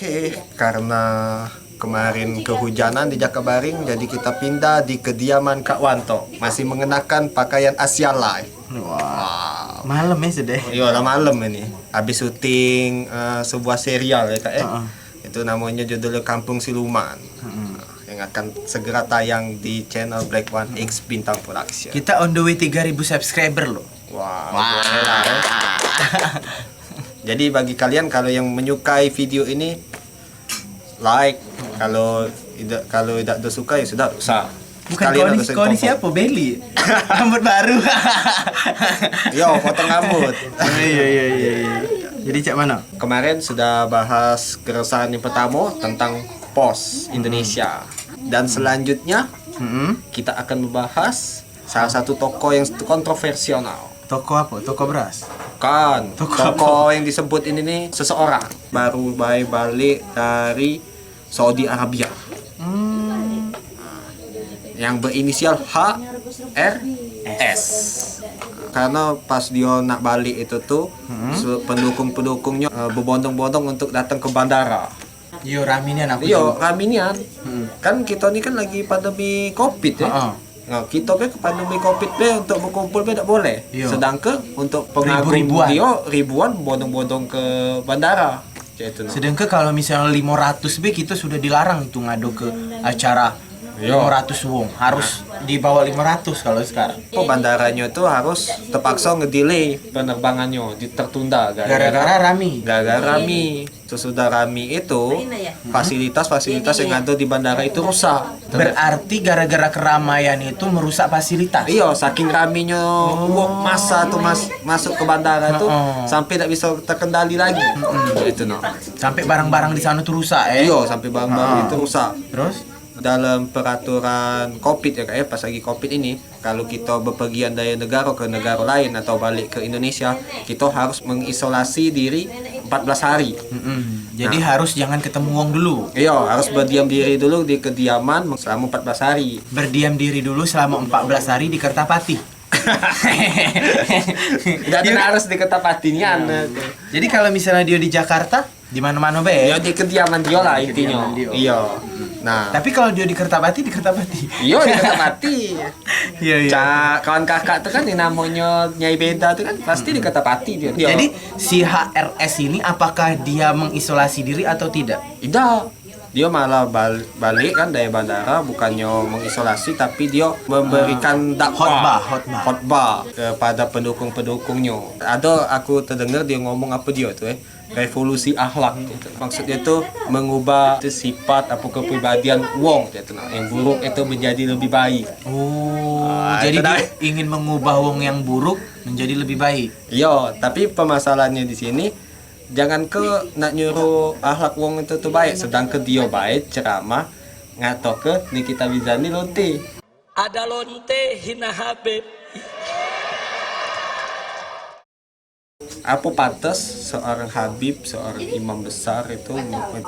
Oke, karena kemarin kehujanan di Jakabaring, jadi kita pindah di kediaman Kak Wanto. Masih mengenakan pakaian Asia Live. Wah, malam ya sudah. Iya, udah malam ini. Habis syuting sebuah serial ya Kak ya. Itu namanya judulnya Kampung Siluman. Yang akan segera tayang di channel Black One X Bintang Production. Kita on the way 3.000 subscriber loh. Wah, boleh lah ya. Jadi bagi kalian kalau yang menyukai video ini, like. Kalau tidak suka ya sudah usah. Bukan kau ini siapa? Beli rambut baru. Yo, potong rambut. Iya. Jadi cak mana? Kemarin sudah bahas keresahan yang pertama tentang pos Indonesia. Dan selanjutnya kita akan membahas salah satu tokoh yang kontroversial. Toko apa? Toko beras? Bukan. Tokoh yang disebut ini nih seseorang baru balik dari Saudi Arabia. Yang berinisial HRS. Karena pas dia nak balik itu tuh pendukung-pendukungnya berbondong-bondong untuk datang ke bandara. Yo raminian aku. Yo raminian. Kan kita ini kan lagi pandemi Covid ya. Nah, kita kan pandemi Covid untuk berkumpul tidak boleh. Sedangkan untuk pengagum dia ribuan bondong-bondong ke bandara. Sedangkan kalau misalnya 500 kita sudah dilarang itu ngadu ke acara 500 wong, harus di bawah 500 kalau sekarang. Bandaranya itu harus terpaksa ngedelay penerbangannya, tertunda gara-gara rami. Sesudah rami itu fasilitas yang ada di bandara itu rusak. Berarti gara-gara keramaian itu merusak fasilitas. Iya, saking raminya masa tuh masuk ke bandara tuh sampai tidak bisa terkendali lagi. Itu Sampai barang-barang di sana tuh rusak Iya, sampai barang-barang itu rusak. Terus dalam peraturan Covid ya kayak pas lagi Covid ini, kalau kita bepergian dari negara ke negara lain atau balik ke Indonesia, kita harus mengisolasi diri 14 hari. Jadi harus jangan ketemu wong dulu. Iya, harus berdiam diri dulu di kediaman selama 14 hari. Berdiam diri dulu selama 14 hari di Kertapati. Dan harus di Kertapatinya. Jadi kalau misalnya dia di Jakarta, di mana-mana ya di kediaman dia lah intinya. Iya. Nah, tapi kalau dia di Kertapati. Iya, di Kertapati. Iya. Kawan kakak tuh kan namanya Nyai Beda tuh kan pasti di Kertapati dia. Jadi si HRS ini apakah dia mengisolasi diri atau tidak? Tidak. Dia malah balik kan dari bandara, bukannya mengisolasi tapi dia memberikan khotbah kepada pendukung-pendukungnya. Ada aku terdengar dia ngomong apa dia tuh revolusi akhlak gitu. Maksudnya tuh mengubah sifat kepribadian wong gitu. Yang buruk itu menjadi lebih baik. Jadi dia ingin mengubah wong yang buruk menjadi lebih baik. Iya, tapi permasalahannya di sini jangan nak nyuruh akhlak wong itu tuh baik, sedangkan dia baik ceramah ngato ke Nikita Mirzani lonte. Ada lonte hina Habib. Apa pantas seorang Habib, seorang imam besar itu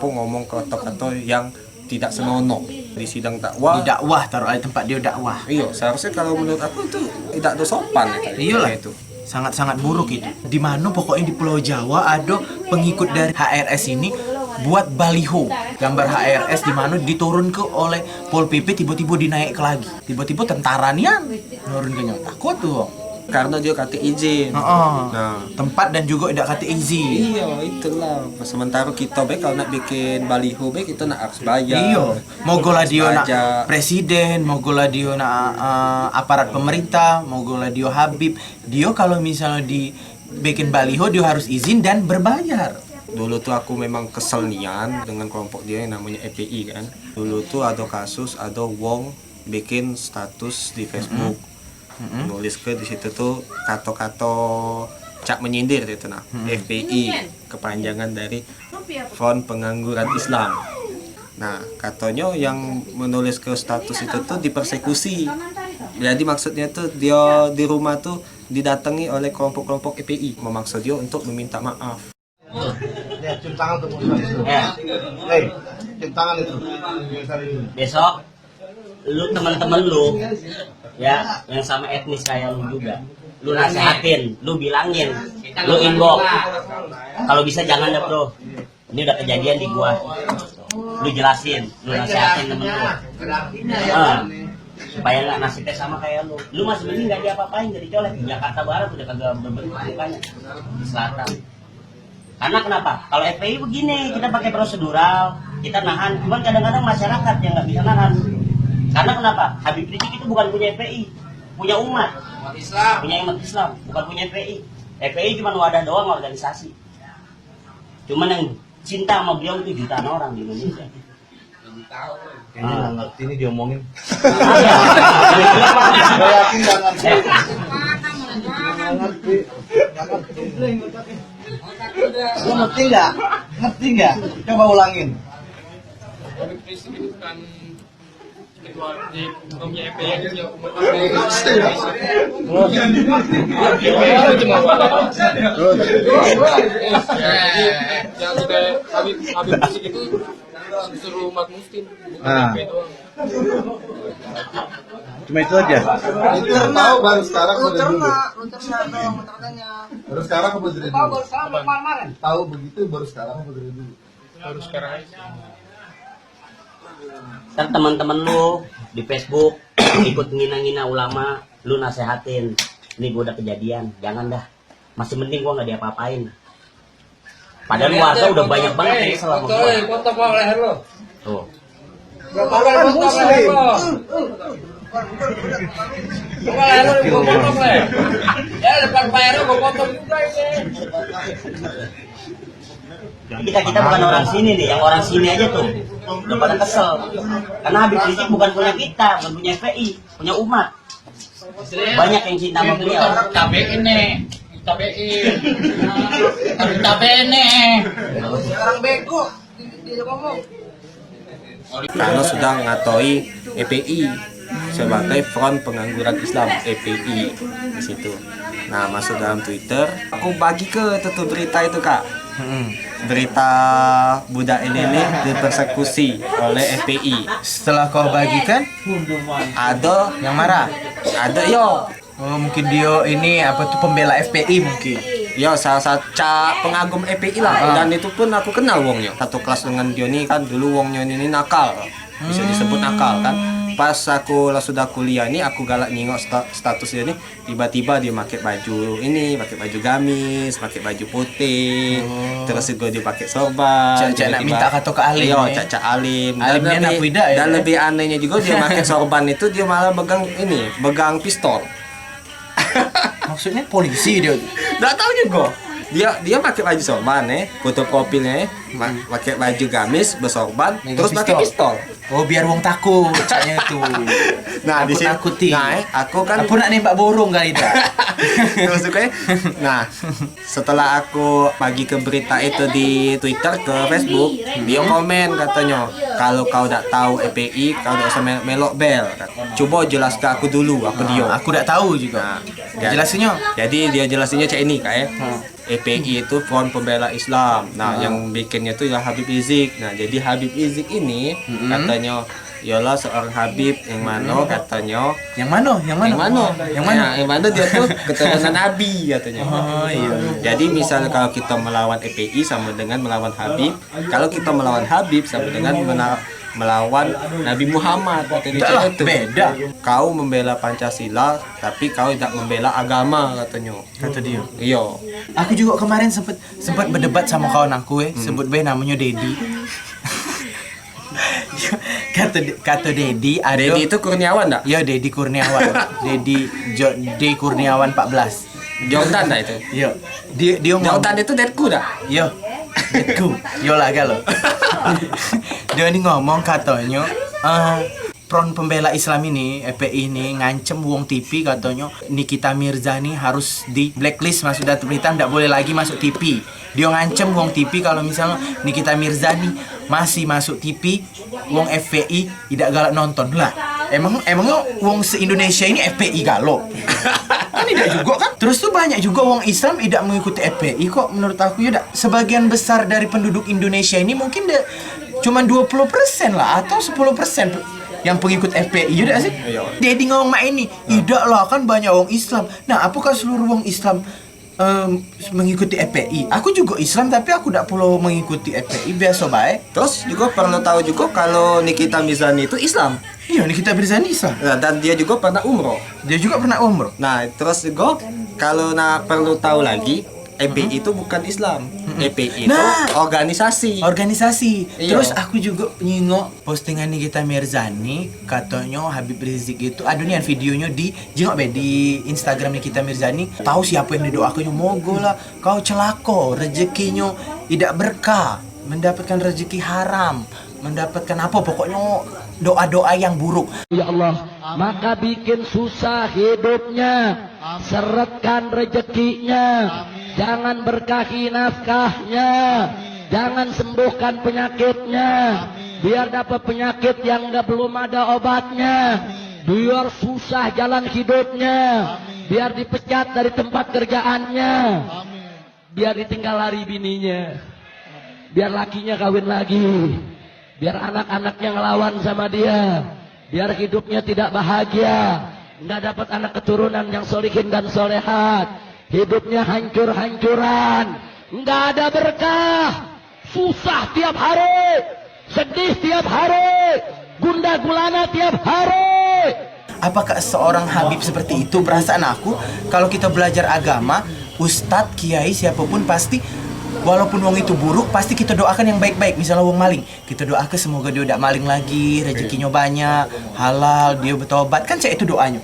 ngomong kata-kata yang tidak senonoh di sidang dakwah? Di dakwah, taruh di tempat dia dakwah. Iya, seharusnya kalau menurut aku itu tidak ada sopan Iyalah itu. Sangat-sangat buruk itu. Di mana pokoknya di Pulau Jawa ada pengikut dari HRS ini buat baliho gambar HRS di mana diturun ke oleh Pol PP, tiba-tiba dinaik lagi. Tiba-tiba tentara nian turun ke nyata. Takut tuh. Karena dia kata izin. Nah, tempat dan juga tidak kata izin. Iya, itulah. Sementara kita kalau nak bikin baliho kita nak harus bayar. Iya. Mogolah dia nak presiden, mogolah dia nak aparat pemerintah, mogolah dia Habib. Dia kalau misalnya dibikin baliho dia harus izin dan berbayar. Dulu tuh aku memang kesel nian dengan kelompok dia yang namanya EPI kan. Dulu tuh ada kasus, ada wong bikin status di Facebook. Nulis ke di situ tuh kata-kata cak menyindir itu FPI, kepanjangan dari Front Pengangguran Islam. Nah, katanya yang menulis ke status itu tuh dipersekusi. Jadi maksudnya tuh dia di rumah tuh didatangi oleh kelompok-kelompok FPI, memaksa dia untuk meminta maaf. Cium tangan tuh cium tangan itu. Besok lu teman-teman lu ya yang sama etnis kayak lu juga, lu nasihatin, lu bilangin, lu inbox. Kalau bisa jangan deh bro, ini udah kejadian di gua. Lu jelasin, lu nasihatin temen lu. Supaya nggak nasibnya sama kayak lu. Lu masih mending nggak diapa-apain, jadi colek. Di Jakarta Barat udah kagak berbentuk mukanya. Di selatan. Karena kenapa? Kalau FPI begini, kita pakai prosedural, kita nahan. Cuman kadang-kadang masyarakat yang nggak bisa nahan. Karena kenapa? Habib Rizik itu bukan punya FPI, punya umat. Punya umat Islam, bukan punya FPI. FPI cuma wadah doang, organisasi. Cuman yang cinta sama beliau itu jutaan orang di Indonesia. Kayaknya nggak ngerti ini diomongin. Gue yakin nggak ngerti. Nggak ngerti. Lu ngerti nggak? Ngerti nggak? Coba ulangin. Habib Rizik itu kan ketua di umumnya FPI yang punya umat yang kita Habib Rizik itu seluruh umat muslim bukan FPI doang. Cuma itu aja. Itu tahu baru sekarang apa dari dulu? Baru sekarang apa dari dulu? Tahu begitu baru sekarang apa dari dulu? Baru sekarang aja. Ntar teman-teman lu di Facebook ikut ngina-ngina ulama, lu nasehatin. Ini gua udah kejadian, jangan dah. Masih mending gua nggak diapa-apain. Padahal warga udah banyak banget yang selama gua. Foto pak leher lo. Tuh. Foto leher lo. Potong leher. Ya depan Pak Heru gua potong juga ini. Kita bukan orang sini nih, yang orang sini aja tuh udah pada kesel. Karena Habib Rizik bukan punya kita, bukan punya FPI, punya umat. Banyak yang cinta sama beliau. Tabein nih, tabein. Tabein nih. Sekarang bego. Dia ngomong. Karena sudah ngatoi EPI sebagai Front Pengangguran Islam EPI di situ. Nah, masuk dalam Twitter, aku bagi ke tutup berita itu, Kak. Berita budak ini dipersekusi oleh FPI. Setelah kau bagikan, Ada yang marah. ada yo Oh, mungkin dia ini apa tuh pembela FPI mungkin. yo salah satu pengagum FPI lah. Dan itu pun aku kenal wongnya. Satu kelas dengan dia nih kan, dulu wongnya ini nakal. Bisa disebut nakal kan. Pas aku lah sudah kuliah nih, aku galak nengok status dia nih, tiba-tiba dia pakai baju ini, pakai baju gamis, pakai baju putih, terus juga dia pakai sorban. Cak-cak nak minta kata ke alim. Iya, ya? cak alim. Alimnya nak beda ya. Dan lebih anehnya juga dia pakai sorban itu dia malah pegang pistol. Maksudnya polisi dia. Nggak tahu juga. Dia pakai baju sorban fotokopinya pakai baju gamis bersorban, Megang terus pakai pistol. Oh, biar wong takut caknya itu. Nah, di sini nakuti. Nah, aku kan Aku nak nembak borong kali tak. maksudnya. Nah, setelah aku bagi ke berita itu di Twitter ke Facebook, dia komen katanya, kalau kau tak tahu EPI, kau tak usah melok bel. Coba jelas ke aku dulu, apa dia. Aku tak tahu juga. Nah, Jelasinnya. Jadi dia jelasinnya cak ini kak EPI itu Front Pembela Islam. Nah, yang bikinnya itu ya Habib Rizik. Nah, jadi Habib Rizik ini katanya ialah seorang Habib yang mana katanya Yang mana? Yang mana? yang mana? Yang mana? Yang mana dia tuh keturunan Nabi katanya. Oh iya. Jadi misalnya kalau kita melawan EPI sama dengan melawan Habib, kalau kita melawan Habib sama dengan melawan Nabi Muhammad katanya. Dah, beda. Kau membela Pancasila tapi kau tidak membela agama katanya. Kata dia. Iya. Aku juga kemarin sempat berdebat sama kawan aku sebut bae namanya Dedi. kata Dedi ada. Dedi itu Kurniawan enggak? Ya Dedi Kurniawan. D Kurniawan 14. Jordan dah itu. Yo. Dia ngomong. Jordan itu Deadku dah. Yo. Deadku. Yo lah galau. Dia ini ngomong katanya Front Pembela Islam ini, FPI ini ngancem wong TV katanya Nikita Mirzani harus di blacklist masuk data berita, tidak boleh lagi masuk TV. Dia ngancem wong TV kalau misalnya Nikita Mirzani masih masuk TV, wong FPI tidak galak nonton lah. Emangnya wong se-Indonesia ini FPI galak? Kan tidak juga kan? Terus tuh banyak juga wong Islam tidak mengikuti FPI kok. Menurut aku ya sebagian besar dari penduduk Indonesia ini mungkin cuma 20% lah atau 10% yang pengikut FPI udah sih. Dedi ngomong mak ini, tidak lah kan banyak wong Islam. Nah, apakah seluruh wong Islam mengikuti FPI. Aku juga Islam tapi aku tidak perlu mengikuti FPI, biasa baik. Terus juga perlu tahu juga kalau Nikita Mirzani itu Islam. Iya, ini kita Mirzani Islam. Nah, dan dia juga pernah umroh. Dia juga pernah umroh. Nah, terus juga kalau perlu tahu lagi, FPI itu bukan Islam. FPI itu organisasi. Organisasi. Iya. Terus aku juga nyingok postingan Nikita Mirzani, katanya Habib Rizik itu adunian videonya di di Instagram Nikita Mirzani. Tahu siapa yang didoakannya, moga lah kau celaka, rezekinya tidak berkah, mendapatkan rezeki haram, mendapatkan apa pokoknya doa-doa yang buruk. Ya Allah, maka bikin susah hidupnya, seretkan rezekinya, jangan berkahi nafkahnya, jangan sembuhkan penyakitnya, biar dapat penyakit yang belum ada obatnya, biar susah jalan hidupnya, biar dipecat dari tempat kerjaannya, biar ditinggal lari bininya, biar lakinya kawin lagi, biar anak-anaknya ngelawan sama dia, biar hidupnya tidak bahagia, nggak dapat anak keturunan yang solihin dan solehat, hidupnya hancur-hancuran, nggak ada berkah, susah tiap hari, sedih tiap hari, gundah gulana tiap hari. Apakah seorang Habib seperti itu? Perasaan aku, kalau kita belajar agama, ustadz, kiai, siapapun pasti walaupun wong itu buruk, pasti kita doakan yang baik-baik. Misalnya wong maling, kita doakan semoga dia tidak maling lagi, rezekinya banyak, halal, dia bertobat. Kan itu doanya.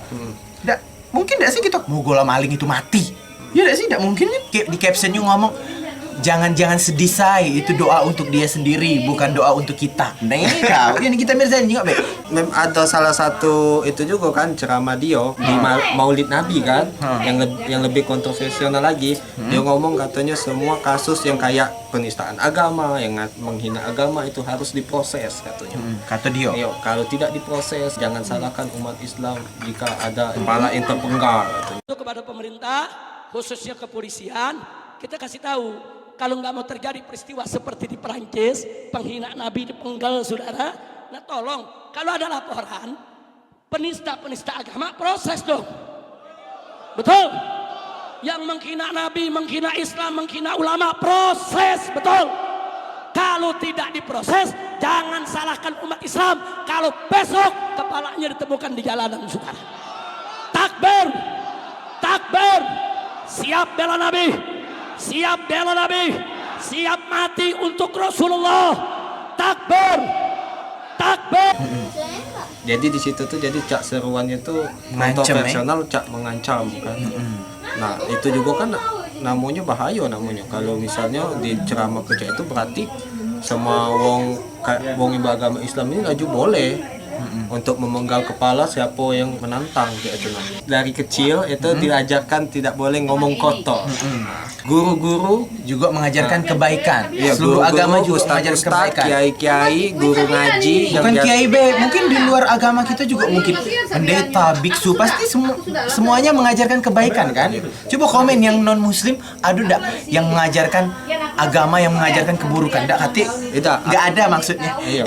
Mungkin tidak sih kita, moga lah maling itu mati. Ya tidak sih, tidak mungkin kan. Di captionnya ngomong, jangan sedih say, itu doa untuk dia sendiri, bukan doa untuk kita. Nah ini kau, ini kita Mirzani juga baik. Ada salah satu itu juga kan ceramah dia di Maulid Nabi kan, yang lebih kontroversial lagi. Dia ngomong katanya semua kasus yang kayak penistaan agama, yang menghina agama itu harus diproses katanya. Kata dia. Yo, kalau tidak diproses, jangan salahkan umat Islam jika ada kepala yang terpenggal katanya. Kepada pemerintah, khususnya kepolisian, kita kasih tahu kalau nggak mau terjadi peristiwa seperti di Perancis, penghinaan Nabi dipenggal, saudara. Nah tolong, kalau ada laporan penista agama, proses dong. Betul? Yang menghina Nabi, menghina Islam, menghina ulama, proses, betul? Kalau tidak diproses, jangan salahkan umat Islam kalau besok kepalanya ditemukan di jalanan, saudara. Takbir, takbir, siap bela Nabi, siap bela Nabi, siap mati untuk Rasulullah. Takbir, takbir. Jadi di situ tuh jadi cak seruannya tuh kontroversial, cak mengancam kan. Nah itu juga kan namanya bahaya namanya. Kalau misalnya di ceramah kerja itu berarti semua wong beragama Islam ini laju boleh untuk memenggal kepala siapa yang menantang gitu. Dari kecil itu diajarkan tidak boleh ngomong kotor. Guru-guru juga mengajarkan kebaikan. Iya, seluruh guru-guru, agama juga mengajarkan ustaz, kebaikan. kiai-kiai, guru ngaji, Bukan kiai be, mungkin di luar agama kita juga mungkin pendeta, biksu, pasti semuanya mengajarkan kebaikan kan. Coba komen yang non muslim, aduh dak yang mengajarkan agama yang mengajarkan keburukan, dak kati, nggak ada maksudnya. Iya.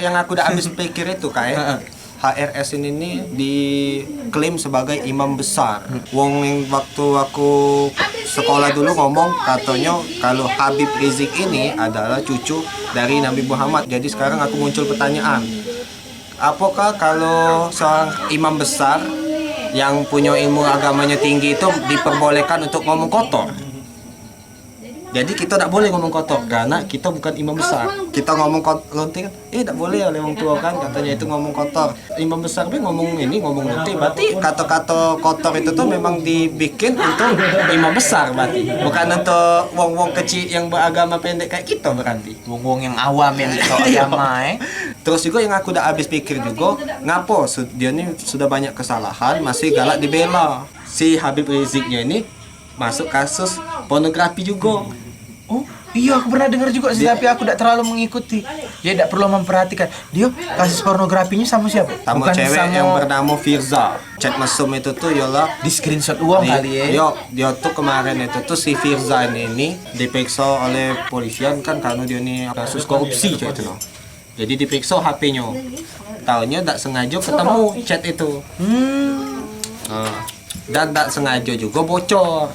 yang aku udah habis pikir itu kayak HRS ini diklaim sebagai imam besar. Wong yang waktu aku sekolah dulu ngomong katanya kalau Habib Rizik ini adalah cucu dari Nabi Muhammad. Jadi sekarang aku muncul pertanyaan, apakah kalau seorang imam besar yang punya ilmu agamanya tinggi itu diperbolehkan untuk ngomong kotor? Jadi kita tidak boleh ngomong kotor karena kita bukan imam besar. Kita ngomong lonte kan, tidak boleh oleh orang tua kan katanya itu ngomong kotor. Imam besar ngomong lonte, berarti kata-kata kotor itu tuh memang dibikin untuk imam besar berarti, bukan untuk wong-wong kecil yang beragama pendek kayak kita berarti. Wong-wong yang awam yang tahu agama. Terus juga yang aku udah habis pikir juga, ngapo dia ini sudah banyak kesalahan masih galak dibela. Si Habib Riziknya ini masuk kasus pornografi juga. Oh iya, aku pernah dengar juga sih, tapi aku tidak terlalu mengikuti. Dia tidak perlu memperhatikan. Dia kasus pornografinya sama siapa? Sama cewek yang bernama Firza. Chat mesum itu tuh yolah di screenshot uang kali ya. Yo, dia tuh kemarin itu tuh si Firza ini diperiksa oleh polisian kan karena dia ini kasus korupsi kayak itu loh. Jadi diperiksa HP-nya. Taunya tidak sengaja ketemu chat itu. Dan tak sengaja juga bocor.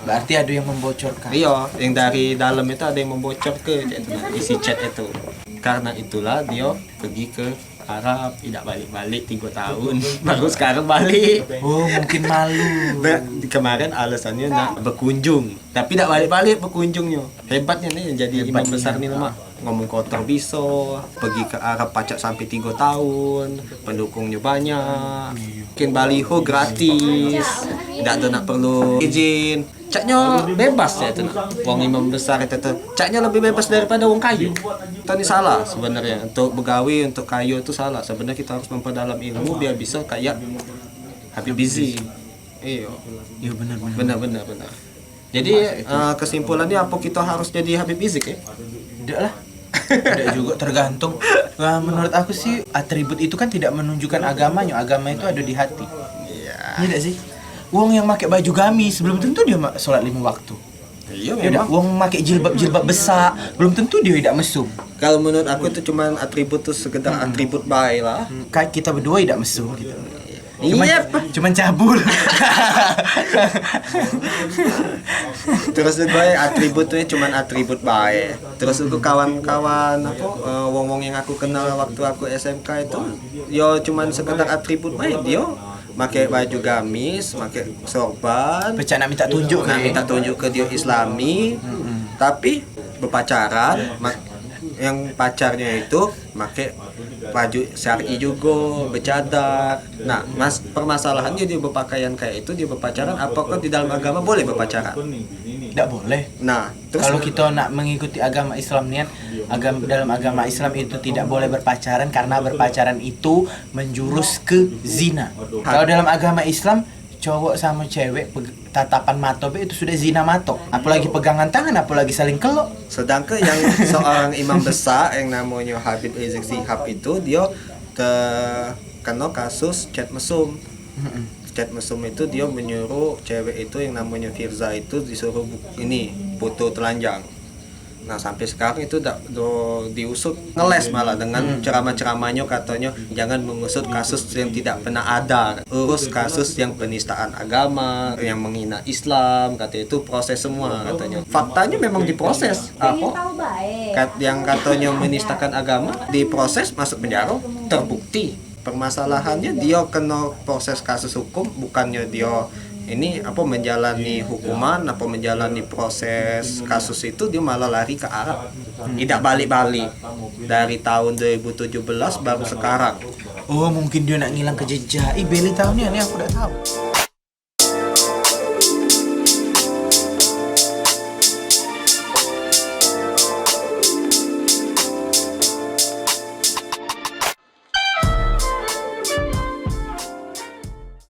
Berarti ada yang membocorkan. Iya, yang dari dalam itu ada yang membocor ke chat itu, isi chat itu. Karena itulah dia pergi ke Arab, tidak balik-balik 3 tahun, baru sekarang balik. Oh, mungkin malu. Kemarin alasannya nak berkunjung, tapi tidak balik-balik berkunjungnya. Hebatnya nih yang jadi imam besar nih lemah. Ngomong kotor bisa, pergi ke Arab pacak sampai 3 tahun, pendukungnya banyak. Bikin baliho gratis, tidak ada nak perlu izin. Caknya bebas ya itu nak. Wong imam besar itu tuh. Caknya lebih bebas daripada wong kayu. Tadi salah sebenarnya. Untuk begawi, untuk kayu itu salah. Sebenarnya kita harus memperdalam ilmu biar bisa kayak Habib Rizik. Iya. Iya benar. Benar. Jadi kesimpulannya apa kita harus jadi Habib Rizik ya? Tidak lah. Tidak juga, tergantung. Nah, menurut aku sih atribut itu kan tidak menunjukkan agamanya. Agama itu ada di hati. Iya. Tidak sih. Wong yang pakai baju gamis belum tentu dia sholat 5 waktu. Iya Tidak, memang. wong pakai jilbab besar belum tentu dia tidak mesum. Kalau menurut aku itu cuman atribut tuh sekedar atribut baik lah. Kayak kita berdua tidak mesum gitu. Iya. Cuman cabul. Terus gue atributnya cuman atribut baik. Terus itu kawan-kawan apa wong-wong yang aku kenal waktu aku SMK itu yo cuman sekedar atribut baik dia pakai baju gamis, pakai sorban, Pecah nak minta tunjuk nak minta tunjuk ke dia Islami, tapi berpacaran, yang pacarnya itu pakai baju syar'i juga, bercadar. Nah, permasalahannya dia berpakaian kayak itu, dia berpacaran, apakah di dalam agama boleh berpacaran? tidak boleh. Nah, terus Kalau kita nak mengikuti agama Islam nian, dalam agama Islam itu tidak boleh berpacaran karena berpacaran itu menjurus ke zina. Kalau dalam agama Islam cowok sama cewek tatapan mata itu sudah zina matok. Apalagi pegangan tangan, apalagi saling kelok. sedangkan yang seorang imam besar yang namanya Habib Rizik Syihab itu dia terkena kasus chat mesum. Chat mesum itu dia menyuruh cewek itu yang namanya Firza itu disuruh ini foto telanjang. Nah sampai sekarang itu diusut, ngeles malah dengan ceramah-ceramahnya, katanya jangan mengusut kasus yang tidak pernah ada, urus kasus yang penistaan agama, yang menghina Islam, katanya itu proses semua katanya. Faktanya memang diproses, apa yang katanya menistakan agama diproses, masuk penjara, terbukti. Permasalahannya dia kena proses kasus hukum, bukannya dia ini apa menjalani hukuman, apa menjalani proses kasus itu, dia malah lari ke Arab. Tidak balik-balik dari tahun 2017 baru sekarang. Oh, mungkin dia nak ngilang ke jejak. Beli tahun ni aku dah tahu.